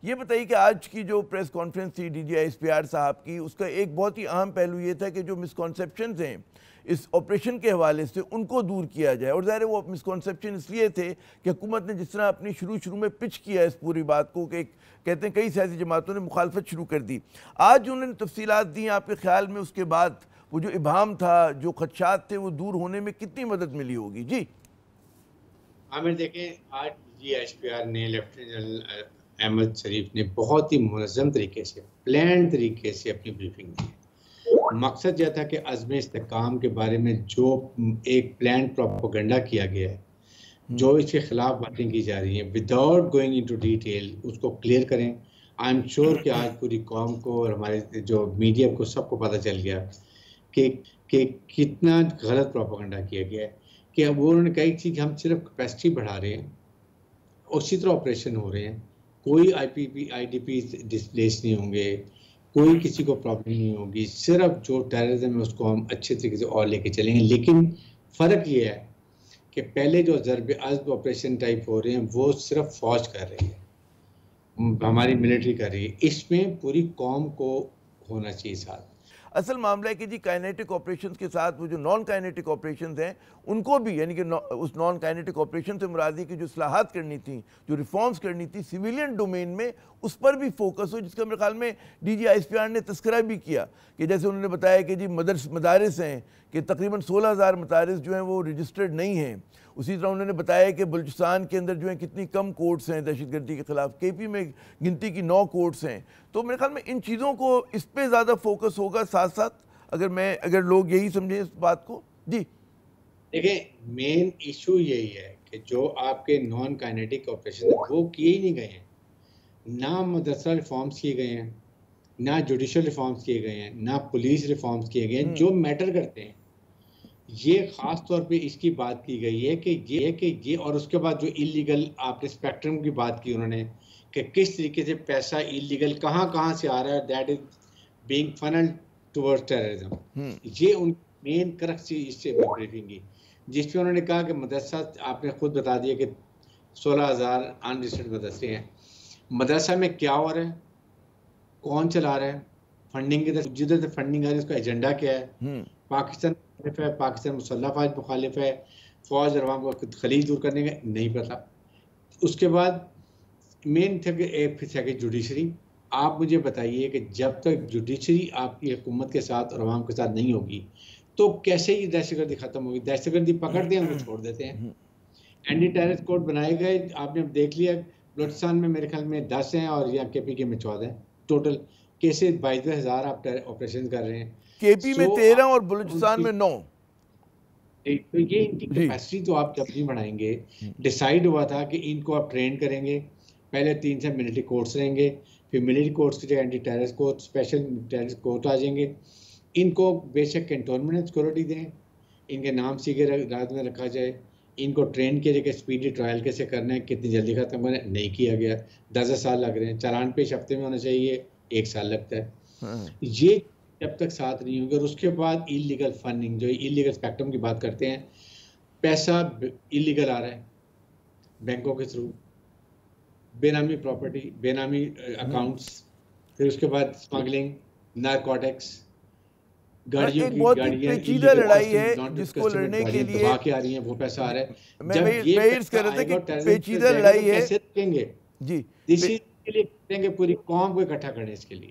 ये बताइए कि आज की जो प्रेस कॉन्फ्रेंस थी DGI साहब की, उसका एक बहुत ही अहम पहलू ये था कि जो मिसकॉन्सेप्शंस हैं इस ऑपरेशन के हवाले से उनको दूर किया जाए। और ज़ाहिर है वो मिसकॉन्सेप्शन इसलिए थे कि हुकूमत ने जिस तरह अपनी शुरू में पिच किया इस पूरी बात को कि कहते हैं कई सियासी जमातों ने मुखालफत शुरू कर दी। आज उन्होंने तफसीलात दी, आपके ख्याल में उसके बाद वो जो इबाहम था, जो खदशात थे, वो दूर होने में कितनी मदद मिली होगी? जी आमिर, देखें, आज DGI ने लेफ्टिनेंट जनरल अहमद शरीफ ने बहुत ही मुनज़्ज़म तरीके से, प्लान तरीके से अपनी ब्रीफिंग दी। मकसद यह था कि अज़्म इस्तेकाम के बारे में जो एक प्लान प्रोपेगेंडा किया गया है, जो इसके खिलाफ बातें की जा रही हैं, विदाउट गोइंग इनटू डिटेल उसको क्लियर करें। आई एम श्योर कि आज पूरी कौम को और हमारे जो मीडिया को सबको पता चल गया कि कितना गलत प्रोपेगेंडा किया गया है। कि अब वो उन्होंने कही थी कि हम सिर्फ कैपेसिटी बढ़ा रहे हैं, उसी तरह ऑपरेशन हो रहे हैं, कोई IDP डिस्प्लेस नहीं होंगे, कोई किसी को प्रॉब्लम नहीं होगी, सिर्फ जो टेररिज्म है उसको हम अच्छे तरीके से और लेके चलेंगे। लेकिन फ़र्क ये है कि पहले जो ज़रब अज़ब ऑपरेशन टाइप हो रहे हैं वो सिर्फ फ़ौज कर रही है, हमारी मिलिट्री कर रही है, इसमें पूरी कौम को होना चाहिए साथ। असल मामला है कि जी काइनेटिक ऑपरेशंस के साथ वो जो नॉन काइनेटिक ऑपरेशंस हैं उनको भी, यानी कि उस नॉन काइनेटिक ऑपरेशन से मुरादी की जो इस्लाहात करनी थी, जो रिफॉर्म्स करनी थी सिविलियन डोमेन में, उस पर भी फोकस हो, जिसका मेरे ख्याल में DGI ने तस्करा भी किया कि जैसे उन्होंने बताया कि जी मदारिस हैं कि तकरीबन 16,000 मदारिस जो हैं वो रजिस्टर्ड नहीं हैं। उसी तरह उन्होंने बताया कि बलूचिस्तान के अंदर जो है कितनी कम कोर्ट्स हैं दहशतगर्दी के खिलाफ, KP में गिनती की 9 कोर्ट्स हैं। तो मेरे ख्याल में इन चीज़ों को इस पे ज़्यादा फोकस होगा साथ साथ, अगर लोग यही समझें इस बात को। जी देखिए, मेन इशू यही है कि जो आपके नॉन काइनेटिक ऑपरेशन वो किए ही नहीं गए हैं, ना मदरसा रिफॉर्म्स किए गए हैं, ना जुडिशल रिफॉर्म्स किए गए हैं, ना पुलिस रिफॉर्म्स किए गए हैं जो मैटर करते हैं। ये ख़ास तौर पे इसकी बात की गई है कि ये और उसके बाद जो इलीगल आपने स्पेक्ट्रम की बात की उन्होंने कि किस तरीके से पैसा इलीगल कहाँ से आ रहा है, that is being funnelled towards terrorism. ये उन मेन क्रक्स थी इससे ब्रीफिंग की, जिसमें उन्होंने कहा कि मदरसा, आपने खुद बता दिया कि 16,000 अनरजिस्टर्ड मदरसे हैं। मदरसा में क्या हो रहा है, कौन चला रहा है, फंडिंग जिधर से फंडिंग आ रही है उसका एजेंडा क्या है, पाकिस्तान मुखालिफ है, पाकिस्तान मुसल्लह फ़ौज मुखालिफ है, फ़ौज और अवाम को खलीज दूर करने का नहीं पता। उसके बाद मेन थे कि एक फिर कि जुडिशरी। आप मुझे बताइए कि जब तक जुडिशरी आपकी हुकूमत के साथ और अवाम के साथ नहीं होगी तो कैसे ये दहशतगर्दी ख़त्म होगी? दहशतगर्दी पकड़ते हैं, उनको छोड़ देते हैं। एंटी टेररिस्ट कोड बनाए गए, आपने देख लिया, बलूचिस्तान में मेरे ख्याल में 10 हैं और यहाँ KP में 14 टोटल केसेस, 22,000 आप ऑपरेशन कर रहे हैं। KP में 13 और बलूचिस्तान में 9। तो ये इनकी कैपेसिटी तो आप जब नहीं बढ़ाएंगे। डिसाइड हुआ था कि इनको आप ट्रेन करेंगे, पहले 3 से मिलिट्री कोर्ट्स रहेंगे, फिर मिलिट्री कोर्ट्स की जगह anti terrorist court, special terrorist court आ जाएंगे। इनको बेशक कैंटोनमेंट सिक्योरिटी दें, इनके नाम सीखे रात में रखा जाए, इनको ट्रेन किया जाए कि स्पीडी ट्रायल कैसे करना है, कितनी जल्दी खत्म करना है। नहीं किया गया, 10 साल लग रहे हैं। चालान पेश हफ्ते में होना चाहिए, 1 साल लगता है। ये जब तक साथ नहीं होंगे। और उसके बाद इलीगल फंडिंग, जो इलीगल स्पेक्ट्रम की बात करते हैं, पैसा इलीगल आ रहा है बैंकों के थ्रू, बेनामी प्रॉपर्टी, बेनामी अकाउंट्स, फिर उसके बाद स्मगलिंग, नारकोटिक्स, गाड़ियों की गाड़ियां पेचीदा लड़ाई है जिसको लड़ने के लिए दबा के आ रही हैं, वो पैसा आ रहा है। जब ये पेचीदा लड़ाई है कैसे रोकेंगे? जी, इसी के लिए करेंगे, पूरी कौम को इकट्ठा करें इसके लिए।